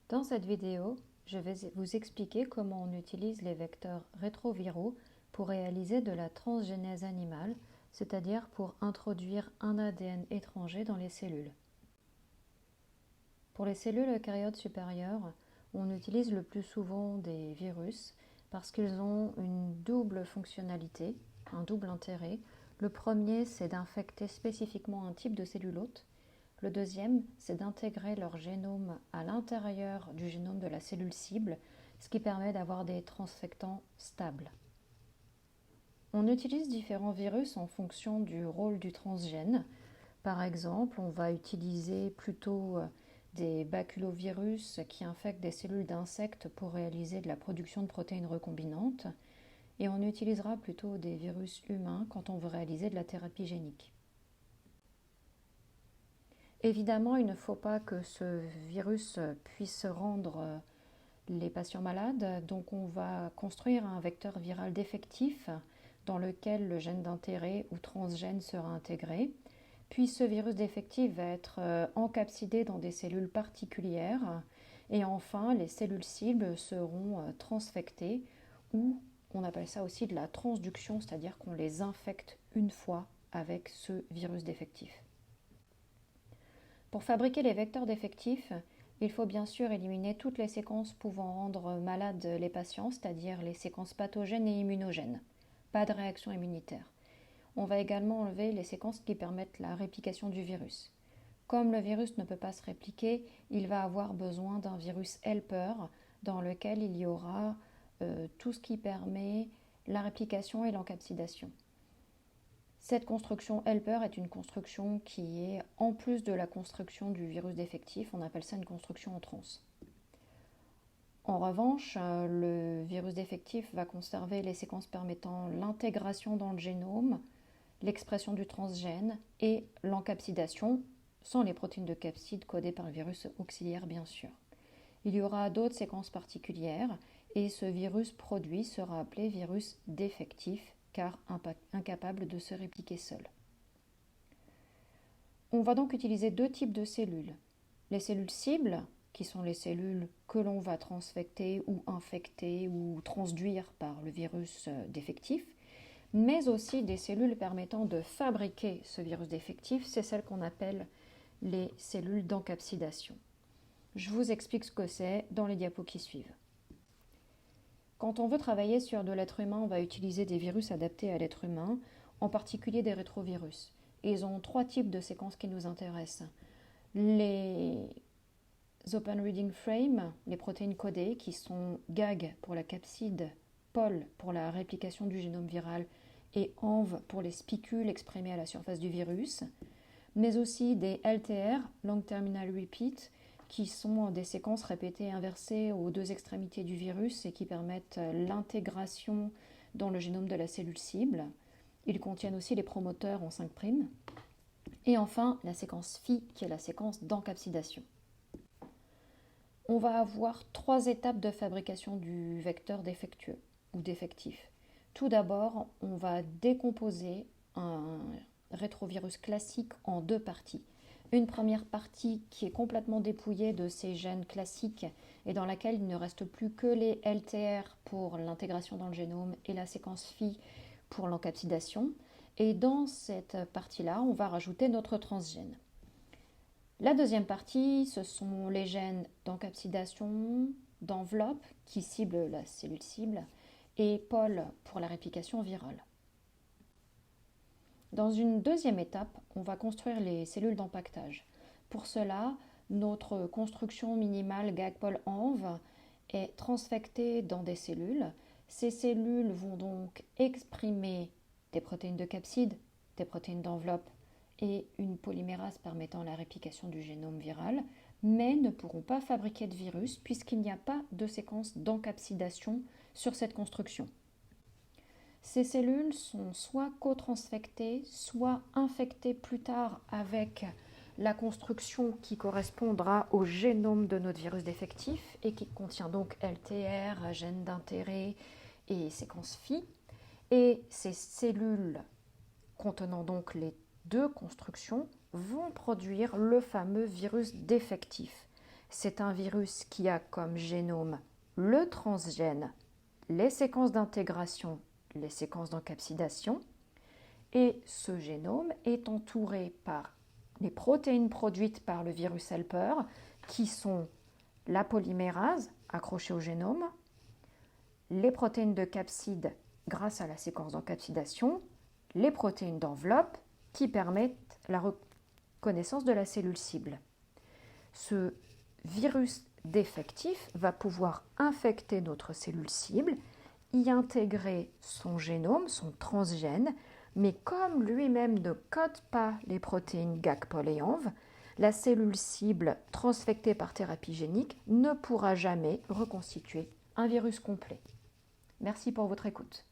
Dans cette vidéo, je vais vous expliquer comment on utilise les vecteurs rétroviraux pour réaliser de la transgénèse animale, c'est-à-dire pour introduire un ADN étranger dans les cellules. Pour les cellules eucaryotes supérieures, on utilise le plus souvent des virus parce qu'ils ont une double fonctionnalité, un double intérêt. Le premier, c'est d'infecter spécifiquement un type de cellule hôte. Le deuxième, c'est d'intégrer leur génome à l'intérieur du génome de la cellule cible, ce qui permet d'avoir des transfectants stables. On utilise différents virus en fonction du rôle du transgène. Par exemple, on va utiliser plutôt des baculovirus qui infectent des cellules d'insectes pour réaliser de la production de protéines recombinantes. Et on utilisera plutôt des virus humains quand on veut réaliser de la thérapie génique. Évidemment, il ne faut pas que ce virus puisse rendre les patients malades, donc on va construire un vecteur viral défectif dans lequel le gène d'intérêt ou transgène sera intégré. Puis ce virus défectif va être encapsidé dans des cellules particulières et enfin les cellules cibles seront transfectées ou on appelle ça aussi de la transduction, c'est-à-dire qu'on les infecte une fois avec ce virus défectif. Pour fabriquer les vecteurs défectifs, il faut bien sûr éliminer toutes les séquences pouvant rendre malades les patients, c'est-à-dire les séquences pathogènes et immunogènes. Pas de réaction immunitaire. On va également enlever les séquences qui permettent la réplication du virus. Comme le virus ne peut pas se répliquer, il va avoir besoin d'un virus helper dans lequel il y aura tout ce qui permet la réplication et l'encapsidation. Cette construction helper est une construction qui est en plus de la construction du virus défectif, on appelle ça une construction en trans. En revanche, le virus défectif va conserver les séquences permettant l'intégration dans le génome, l'expression du transgène et l'encapsidation, sans les protéines de capsid codées par le virus auxiliaire bien sûr. Il y aura d'autres séquences particulières et ce virus produit sera appelé virus défectif car incapable de se répliquer seul. On va donc utiliser deux types de cellules. Les cellules cibles, qui sont les cellules que l'on va transfecter ou infecter ou transduire par le virus défectif, mais aussi des cellules permettant de fabriquer ce virus défectif, c'est celles qu'on appelle les cellules d'encapsidation. Je vous explique ce que c'est dans les diapos qui suivent. Quand on veut travailler sur de l'être humain, on va utiliser des virus adaptés à l'être humain, en particulier des rétrovirus. Et ils ont trois types de séquences qui nous intéressent. Les Open Reading Frame, les protéines codées, qui sont GAG pour la capside, POL pour la réplication du génome viral et ENV pour les spicules exprimés à la surface du virus, mais aussi des LTR, Long Terminal Repeat, qui sont des séquences répétées et inversées aux deux extrémités du virus et qui permettent l'intégration dans le génome de la cellule cible. Ils contiennent aussi les promoteurs en 5'. Et enfin, la séquence Phi, qui est la séquence d'encapsidation. On va avoir trois étapes de fabrication du vecteur défectueux ou défectif. Tout d'abord, on va décomposer un rétrovirus classique en deux parties. Une première partie qui est complètement dépouillée de ces gènes classiques et dans laquelle il ne reste plus que les LTR pour l'intégration dans le génome et la séquence Phi pour l'encapsidation. Et dans cette partie-là, on va rajouter notre transgène. La deuxième partie, ce sont les gènes d'encapsidation, d'enveloppe qui ciblent la cellule cible et POL pour la réplication virale. Dans une deuxième étape, on va construire les cellules d'empaquetage. Pour cela, notre construction minimale GAG-POL-ENV est transfectée dans des cellules. Ces cellules vont donc exprimer des protéines de capside, des protéines d'enveloppe et une polymérase permettant la réplication du génome viral, mais ne pourront pas fabriquer de virus puisqu'il n'y a pas de séquence d'encapsidation sur cette construction. Ces cellules sont soit co-transfectées, soit infectées plus tard avec la construction qui correspondra au génome de notre virus défectif et qui contient donc LTR, gène d'intérêt et séquence Phi. Et ces cellules contenant donc les deux constructions vont produire le fameux virus défectif. C'est un virus qui a comme génome le transgène, les séquences d'intégration, les séquences d'encapsidation, et ce génome est entouré par les protéines produites par le virus helper, qui sont la polymérase accrochée au génome, les protéines de capside grâce à la séquence d'encapsidation, les protéines d'enveloppe qui permettent la reconnaissance de la cellule cible. Ce virus défectif va pouvoir infecter notre cellule cible, y intégrer son génome, son transgène, mais comme lui-même ne code pas les protéines GAC-POL et ENV, la cellule cible transfectée par thérapie génique ne pourra jamais reconstituer un virus complet. Merci pour votre écoute.